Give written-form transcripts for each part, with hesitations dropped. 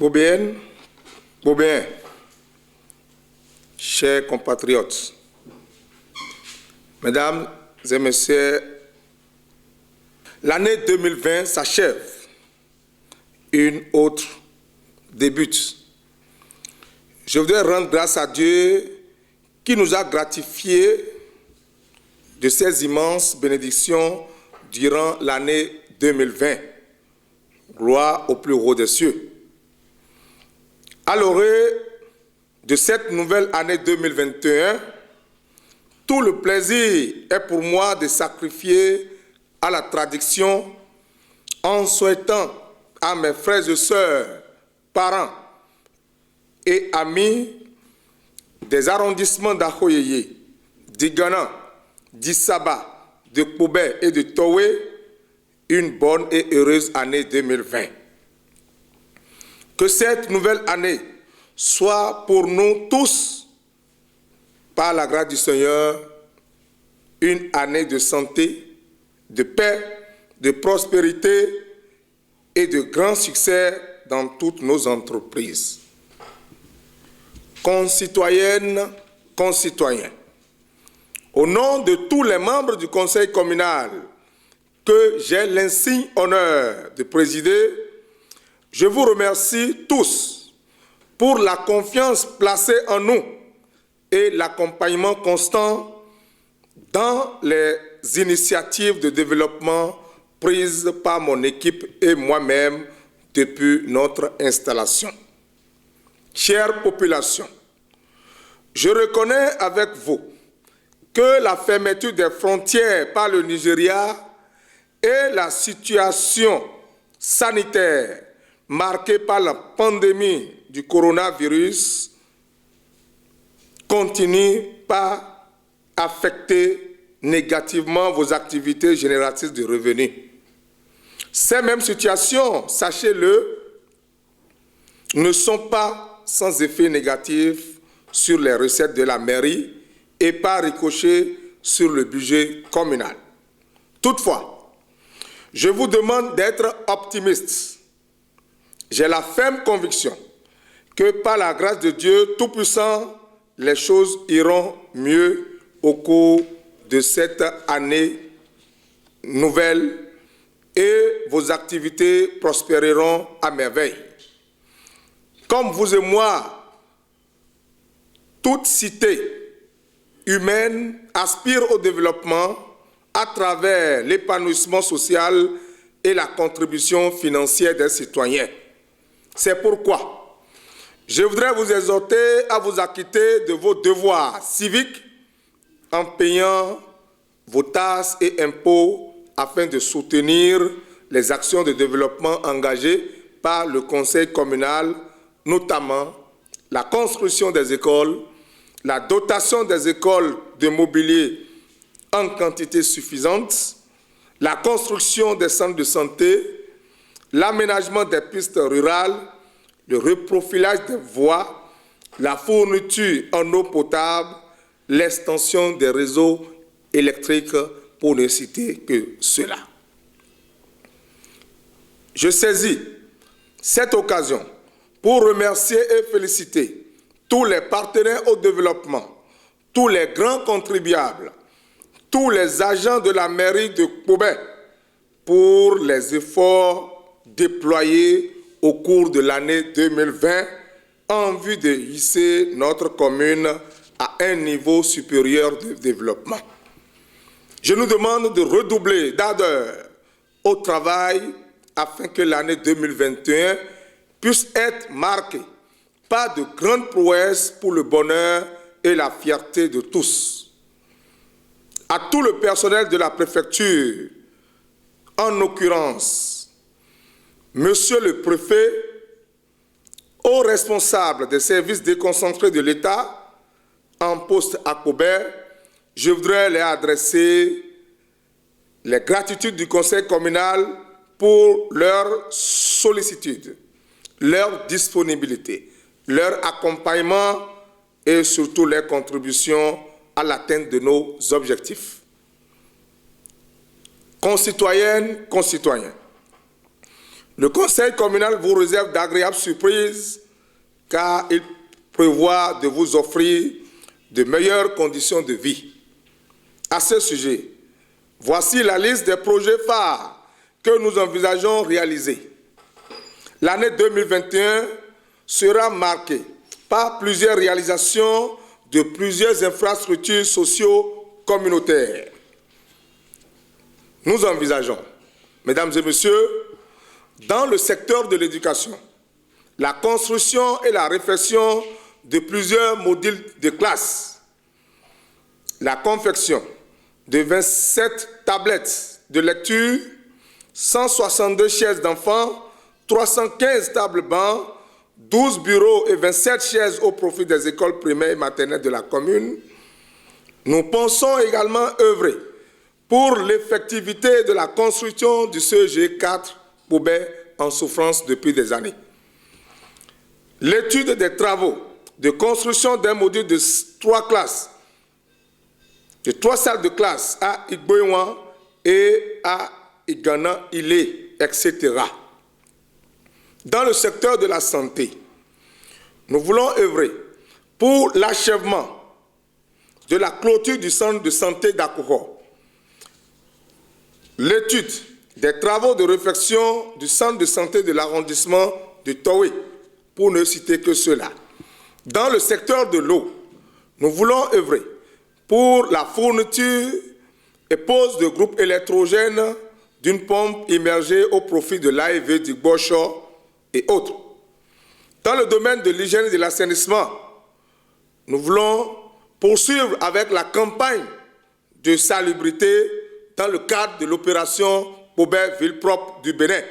Bobéennes, Bobéens, chers compatriotes, Mesdames et Messieurs, l'année 2020 s'achève, une autre débute. Je voudrais rendre grâce à Dieu qui nous a gratifiés de ses immenses bénédictions durant l'année 2020. Gloire au plus haut des cieux. À l'orée de cette nouvelle année 2021, tout le plaisir est pour moi de sacrifier à la tradition en souhaitant à mes frères et sœurs, parents et amis des arrondissements d'Ahoyeye, d'Igana, d'Issaba, de Koubé et de Towé une bonne et heureuse année 2020. Que cette nouvelle année soit pour nous tous, par la grâce du Seigneur, une année de santé, de paix, de prospérité et de grand succès dans toutes nos entreprises. Concitoyennes, concitoyens, au nom de tous les membres du Conseil communal que j'ai l'insigne honneur de présider, je vous remercie tous pour la confiance placée en nous et l'accompagnement constant dans les initiatives de développement prises par mon équipe et moi-même depuis notre installation. Chère population, je reconnais avec vous que la fermeture des frontières par le Nigeria et la situation sanitaire marquée par la pandémie du coronavirus continue par affecter négativement vos activités génératrices de revenus. Ces mêmes situations, sachez-le, ne sont pas sans effet négatif sur les recettes de la mairie et par ricochet sur le budget communal. Toutefois, je vous demande d'être optimiste. J'ai la ferme conviction que par la grâce de Dieu Tout-Puissant, les choses iront mieux au cours de cette année nouvelle et vos activités prospéreront à merveille. Comme vous et moi, toute cité humaine aspire au développement à travers l'épanouissement social et la contribution financière des citoyens. C'est pourquoi je voudrais vous exhorter à vous acquitter de vos devoirs civiques en payant vos taxes et impôts afin de soutenir les actions de développement engagées par le Conseil communal, notamment la construction des écoles, la dotation des écoles de mobilier en quantité suffisante, la construction des centres de santé, l'aménagement des pistes rurales, le reprofilage des voies, la fourniture en eau potable, l'extension des réseaux électriques, pour ne citer que cela. Je saisis cette occasion pour remercier et féliciter tous les partenaires au développement, tous les grands contribuables, tous les agents de la mairie de Koubé pour les efforts déployés au cours de l'année 2020 en vue de hisser notre commune à un niveau supérieur de développement. Je nous demande de redoubler d'ardeur au travail afin que l'année 2021 puisse être marquée par de grandes prouesses pour le bonheur et la fierté de tous. À tout le personnel de la préfecture, en l'occurrence, Monsieur le préfet, aux responsables des services déconcentrés de l'État en poste à Koubé, je voudrais leur adresser les gratitudes du Conseil communal pour leur sollicitude, leur disponibilité, leur accompagnement et surtout leur contribution à l'atteinte de nos objectifs. Concitoyennes, concitoyens, Le conseil communal vous réserve d'agréables surprises car il prévoit de vous offrir de meilleures conditions de vie. À ce sujet, voici la liste des projets phares que nous envisageons réaliser. L'année 2021 sera marquée par plusieurs réalisations de plusieurs infrastructures socio-communautaires. Nous envisageons, mesdames et messieurs, dans le secteur de l'éducation, la construction et la réfection de plusieurs modules de classe, la confection de 27 tablettes de lecture, 162 chaises d'enfants, 315 tables bancs, 12 bureaux et 27 chaises au profit des écoles primaires et maternelles de la commune. Nous pensons également œuvrer pour l'effectivité de la construction du CEG 4 Poubet en souffrance depuis des années. L'étude des travaux de construction d'un module de 3 classes, de 3 salles de classe à Igboyouan et à Igana Ilé, etc. Dans le secteur de la santé, nous voulons œuvrer pour l'achèvement de la clôture du centre de santé d'Akouho, l'étude des travaux de réfection du centre de santé de l'arrondissement de Towé, pour ne citer que cela. Dans le secteur de l'eau, nous voulons œuvrer pour la fourniture et pose de groupes électrogènes d'une pompe immergée au profit de l'AEV du Bocho et autres. Dans le domaine de l'hygiène et de l'assainissement, nous voulons poursuivre avec la campagne de salubrité dans le cadre de l'opération Poubet Ville Propre du Bénin.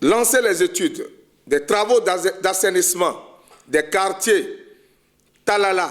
Lancer les études des travaux d'assainissement des quartiers Talala,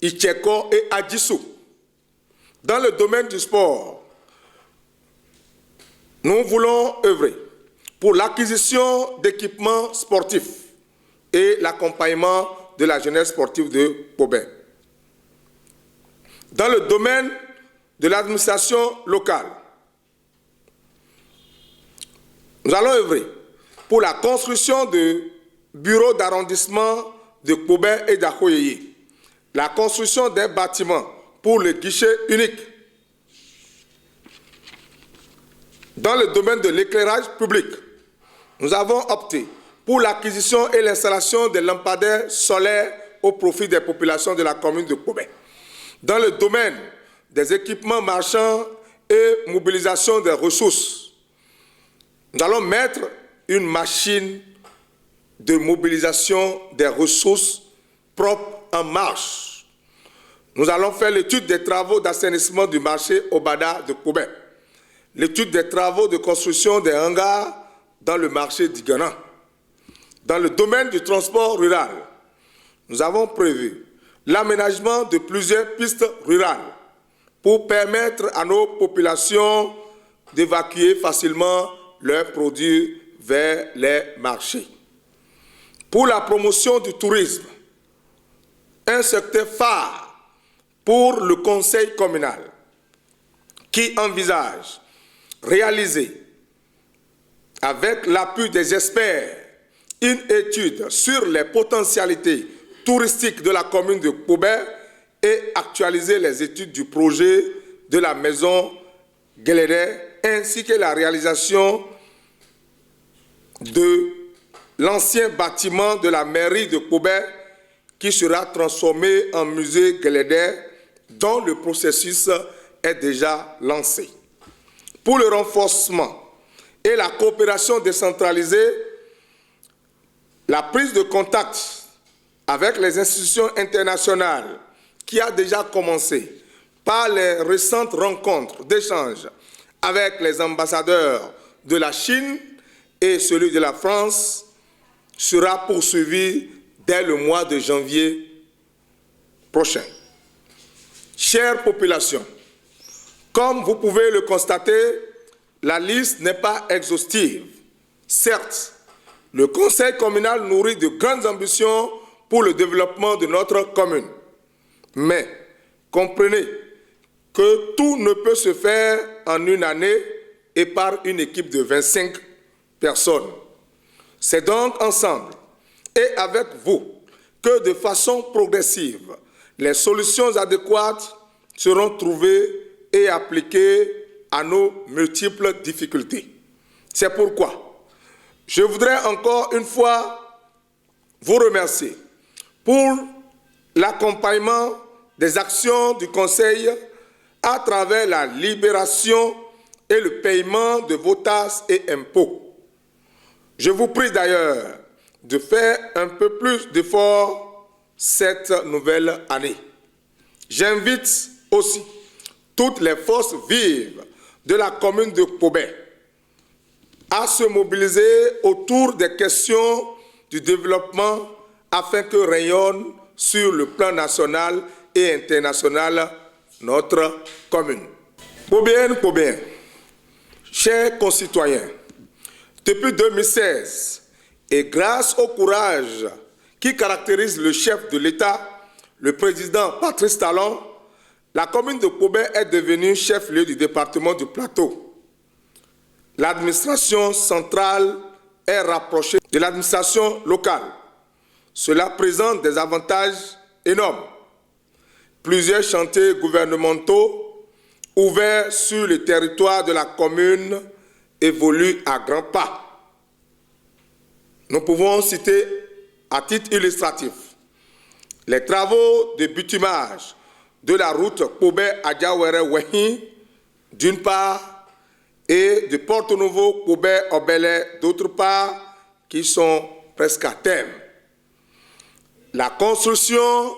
Icheko et Adjissou. Dans le domaine du sport, nous voulons œuvrer pour l'acquisition d'équipements sportifs et l'accompagnement de la jeunesse sportive de Poubet. Dans le domaine de l'administration locale, nous allons œuvrer pour la construction de bureaux d'arrondissement de Poubet et d'Akhoyeye, la construction d'un bâtiment pour le guichet unique. Dans le domaine de l'éclairage public, nous avons opté pour l'acquisition et l'installation des lampadaires solaires au profit des populations de la commune de Poubet. Dans le domaine des équipements marchands et mobilisation des ressources, nous allons mettre une machine de mobilisation des ressources propres en marche. Nous allons faire l'étude des travaux d'assainissement du marché Obada de Poubet, l'étude des travaux de construction des hangars dans le marché d'Igana. Dans le domaine du transport rural, nous avons prévu l'aménagement de plusieurs pistes rurales pour permettre à nos populations d'évacuer facilement leurs produits vers les marchés. Pour la promotion du tourisme, un secteur phare pour le conseil communal qui envisage réaliser avec l'appui des experts une étude sur les potentialités touristiques de la commune de Poubet et actualiser les études du projet de la maison Guélédé ainsi que la réalisation de l'ancien bâtiment de la mairie de Poubet qui sera transformé en musée Guélédé dont le processus est déjà lancé. Pour le renforcement et la coopération décentralisée, la prise de contact avec les institutions internationales qui a déjà commencé par les récentes rencontres d'échange avec les ambassadeurs de la Chine et celui de la France sera poursuivie dès le mois de janvier prochain. Chère population, comme vous pouvez le constater, la liste n'est pas exhaustive. Certes, le conseil communal nourrit de grandes ambitions pour le développement de notre commune. Mais comprenez que tout ne peut se faire en une année et par une équipe de 25 personnes. C'est donc ensemble et avec vous que de façon progressive, les solutions adéquates seront trouvées et appliquées à nos multiples difficultés. C'est pourquoi je voudrais encore une fois vous remercier pour l'accompagnement des actions du Conseil à travers la libération et le paiement de vos taxes et impôts. Je vous prie d'ailleurs de faire un peu plus d'efforts cette nouvelle année. J'invite aussi toutes les forces vives de la commune de Kpobè à se mobiliser autour des questions du développement afin que rayonne sur le plan national et international notre commune. Kpobéennes, chers concitoyens, depuis 2016, et grâce au courage qui caractérise le chef de l'État, le président Patrice Talon, la commune de Kpobè est devenue chef-lieu du département du Plateau. L'administration centrale est rapprochée de l'administration locale. Cela présente des avantages énormes. Plusieurs chantiers gouvernementaux ouverts sur le territoire de la commune évoluent à grands pas. Nous pouvons citer à titre illustratif les travaux de bitumage de la route Kpobè-Adjawere-Wehin d'une part et de Porto Novo Kpobè-Obele d'autre part qui sont presque à terme. La construction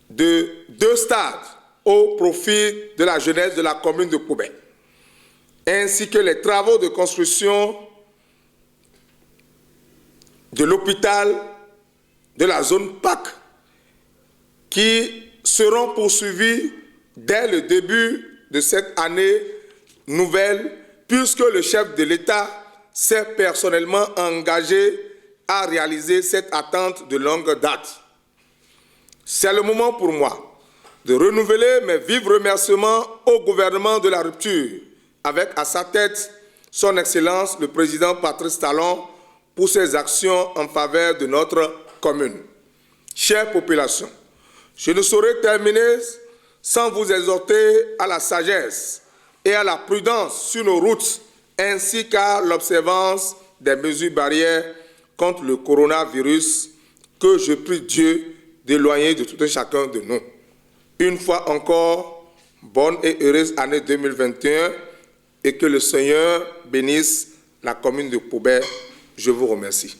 de 2 stades au profit de la jeunesse de la commune de Kpobè, ainsi que les travaux de construction de l'hôpital de la zone PAC qui seront poursuivis dès le début de cette année nouvelle, puisque le chef de l'État s'est personnellement engagé à réaliser cette attente de longue date. C'est le moment pour moi de renouveler mes vifs remerciements au gouvernement de la rupture, avec à sa tête son Excellence le président Patrice Talon, pour ses actions en faveur de notre commune. Chère population, je ne saurais terminer sans vous exhorter à la sagesse et à la prudence sur nos routes, ainsi qu'à l'observance des mesures barrières contre le coronavirus que je prie Dieu d'éloigner de tout un chacun de nous. Une fois encore, bonne et heureuse année 2021 et que le Seigneur bénisse la commune de Kpobè. Je vous remercie.